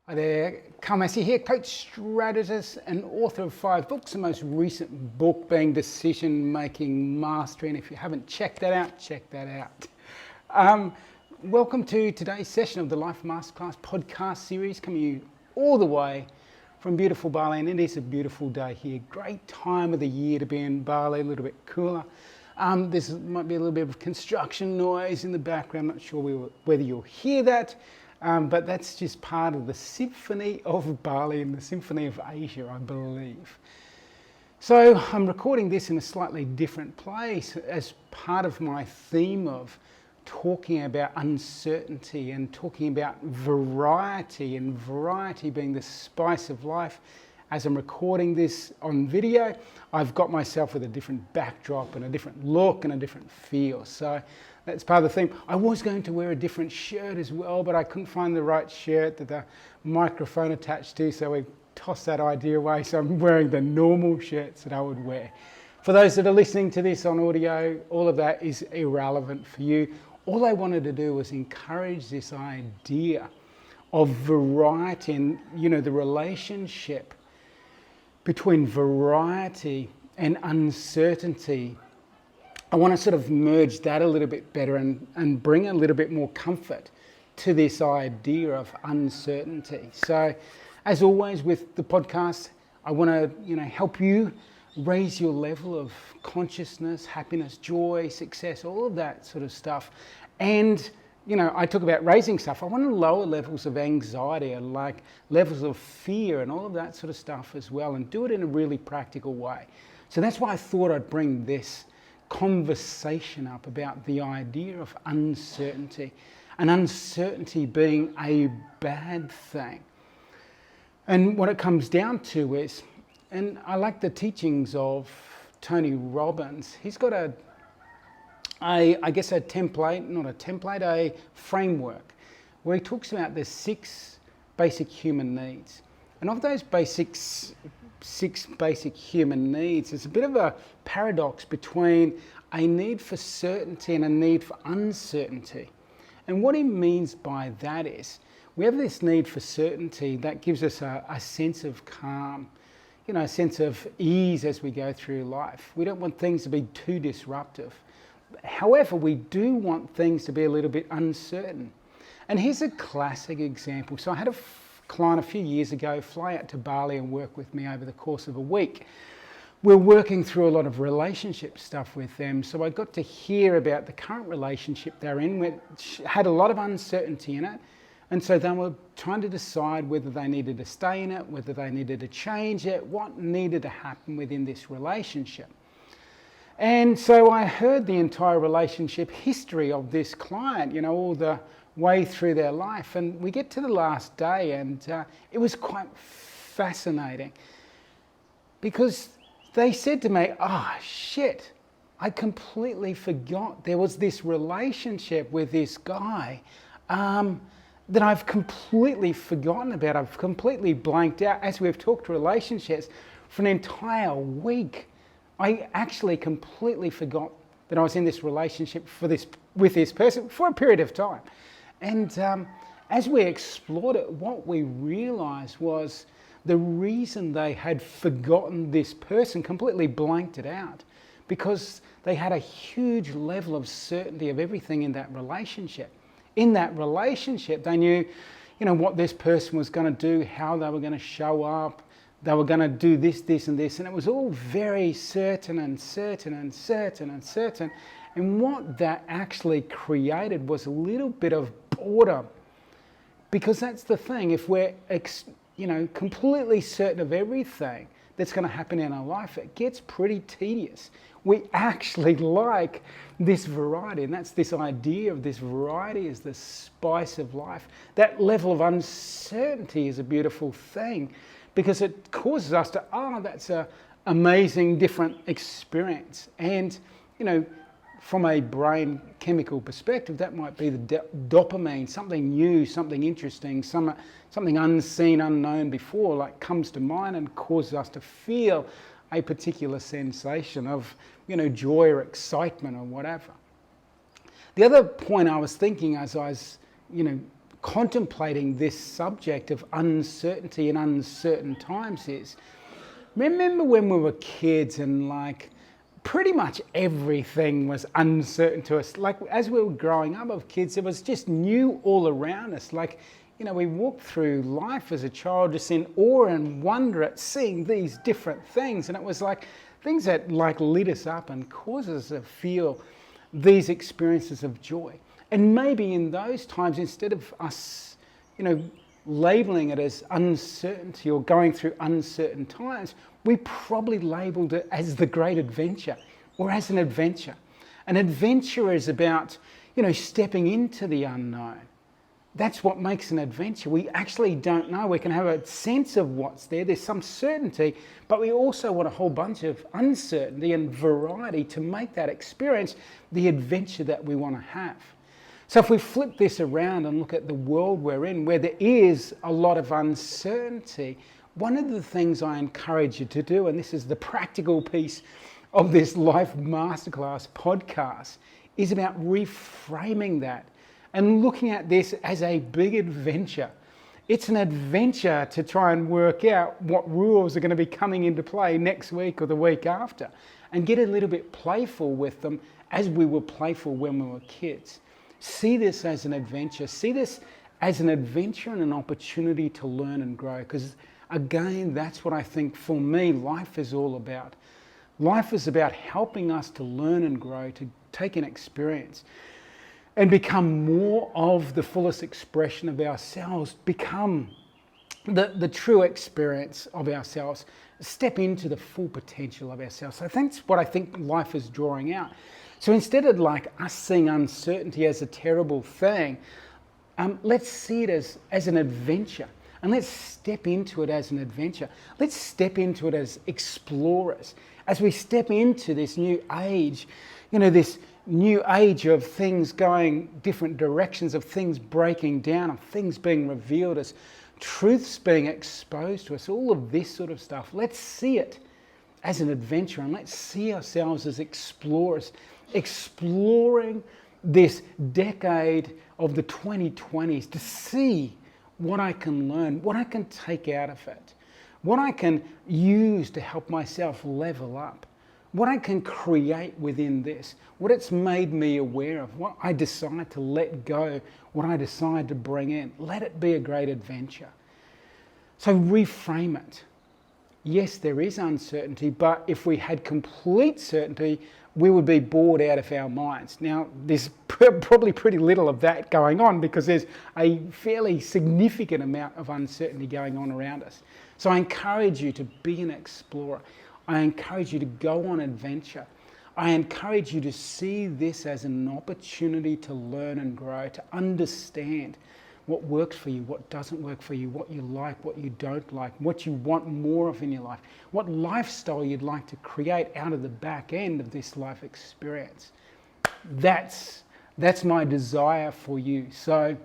Hi there, Massy here, coach, strategist and author of 5 books, the most recent book being Decision Making Mastery, and if you haven't checked that out, check that out. Welcome to today's session of the Life Masterclass podcast series, coming to you all the way from beautiful Bali, and it is a beautiful day here. Great time of the year to be in Bali, a little bit cooler. There might be a little bit of construction noise in the background, not sure whether you'll hear that. But that's just part of the symphony of Bali and the symphony of Asia, I believe. So I'm recording this in a slightly different place as part of my theme of talking about uncertainty and talking about variety, and variety being the spice of life. As I'm recording this on video, I've got myself with a different backdrop and a different look and a different feel. So that's part of the theme. I was going to wear a different shirt as well, but I couldn't find the right shirt that the microphone attached to, so we tossed that idea away. So I'm wearing the normal shirts that I would wear. For those that are listening to this on audio, all of that is irrelevant for you. All I wanted to do was encourage this idea of variety and, the relationship between variety and uncertainty. I want to sort of merge that a little bit better and bring a little bit more comfort to this idea of uncertainty. So, as always with the podcast, I want to, help you raise your level of consciousness, happiness, joy, success, all of that sort of stuff. And, I talk about raising stuff. I want to lower levels of anxiety and like levels of fear and all of that sort of stuff as well, and do it in a really practical way. So that's why I thought I'd bring this conversation up about the idea of uncertainty, and uncertainty being a bad thing. And what it comes down to is, and I like the teachings of Tony Robbins. He's got a framework where he talks about the 6 basic human needs. And of those six basic human needs, there's a bit of a paradox between a need for certainty and a need for uncertainty. And what he means by that is, we have this need for certainty that gives us a sense of calm, a sense of ease as we go through life. We don't want things to be too disruptive. However, we do want things to be a little bit uncertain. And here's a classic example. So I had a client a few years ago fly out to Bali and work with me over the course of a week. We're working through a lot of relationship stuff with them, so I got to hear about the current relationship they're in, which had a lot of uncertainty in it. And so they were trying to decide whether they needed to stay in it, whether they needed to change it, what needed to happen within this relationship. And so I heard the entire relationship history of this client, all the way through their life. And we get to the last day, and it was quite fascinating, because they said to me, shit, I completely forgot there was this relationship with this guy that I've completely forgotten about. I've completely blanked out. As we've talked relationships for an entire week, I actually completely forgot that I was in this relationship with this person for a period of time. And as we explored it, what we realized was the reason they had forgotten this person, completely blanked it out, because they had a huge level of certainty of everything in that relationship. In that relationship, they knew, what this person was going to do, how they were going to show up, they were going to do this, this, and this, and it was all very certain and certain and certain and certain. And what that actually created was a little bit of boredom, because that's the thing. If we're, completely certain of everything that's going to happen in our life, it gets pretty tedious. We actually like this variety, and that's this idea of this variety is the spice of life. That level of uncertainty is a beautiful thing, because it causes us to, that's an amazing, different experience. And, from a brain chemical perspective, that might be the dopamine, something new, something interesting, something unseen, unknown before, like comes to mind and causes us to feel a particular sensation of, joy or excitement or whatever. The other point I was thinking as I was, contemplating this subject of uncertainty and uncertain times is, remember when we were kids and like pretty much everything was uncertain to us. Like as we were growing up as kids, it was just new all around us. Like, you know, we walked through life as a child just in awe and wonder at seeing these different things. And it was like things that like lit us up and caused us to feel these experiences of joy. And maybe in those times, instead of us, you know, labeling it as uncertainty or going through uncertain times, we probably labeled it as the great adventure or as an adventure. An adventure is about, you know, stepping into the unknown. That's what makes an adventure. We actually don't know. We can have a sense of what's there. There's some certainty, but we also want a whole bunch of uncertainty and variety to make that experience the adventure that we want to have. So if we flip this around and look at the world we're in, where there is a lot of uncertainty, one of the things I encourage you to do, and this is the practical piece of this Life Masterclass podcast, is about reframing that and looking at this as a big adventure. It's an adventure to try and work out what rules are going to be coming into play next week or the week after, and get a little bit playful with them as we were playful when we were kids. See this as an adventure. See this as an adventure and an opportunity to learn and grow. Because again, that's what I think for me life is all about. Life is about helping us to learn and grow, to take an experience and become more of the fullest expression of ourselves, become the true experience of ourselves, step into the full potential of ourselves. So that's what I think life is drawing out. So instead of like us seeing uncertainty as a terrible thing, let's see it as an adventure. And let's step into it as an adventure. Let's step into it as explorers. As we step into this new age, you know, this new age of things going different directions, of things breaking down, of things being revealed, as truths being exposed to us, all of this sort of stuff. Let's see it as an adventure, and let's see ourselves as explorers, exploring this decade of the 2020s to see what I can learn, what I can take out of it, what I can use to help myself level up, what I can create within this, what it's made me aware of, what I decide to let go, what I decide to bring in. Let it be a great adventure. So reframe it. Yes, there is uncertainty, but if we had complete certainty, we would be bored out of our minds. Now, there's probably pretty little of that going on because there's a fairly significant amount of uncertainty going on around us. So I encourage you to be an explorer. I encourage you to go on adventure. I encourage you to see this as an opportunity to learn and grow, to understand what works for you, what doesn't work for you, what you like, what you don't like, what you want more of in your life, what lifestyle you'd like to create out of the back end of this life experience. That's my desire for you. So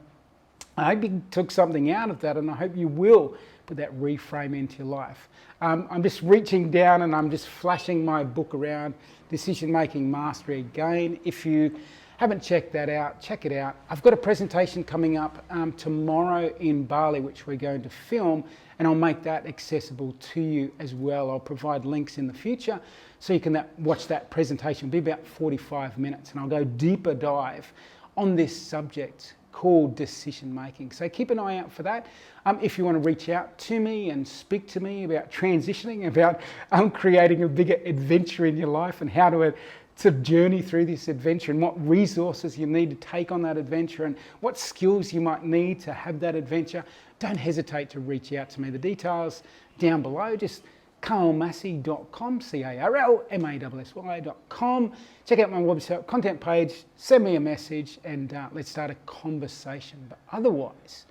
I hope you took something out of that, and I hope you will put that reframe into your life. I'm just reaching down and I'm just flashing my book around, Decision Making Mastery again. If you haven't checked that out, check it out. I've got a presentation coming up tomorrow in Bali, which we're going to film, and I'll make that accessible to you as well. I'll provide links in the future so you can watch that presentation. It'll be about 45 minutes, and I'll go deeper dive on this subject called decision making. So keep an eye out for that. If you want to reach out to me and speak to me about transitioning, about creating a bigger adventure in your life and how to journey through this adventure and what resources you need to take on that adventure and what skills you might need to have that adventure, don't hesitate to reach out to me. The details down below, just carlmassy.com, carlmassy.com. Check out my website, content page, send me a message, and let's start a conversation. But otherwise,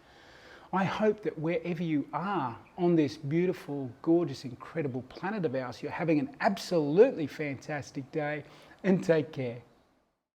I hope that wherever you are on this beautiful, gorgeous, incredible planet of ours, you're having an absolutely fantastic day, and take care.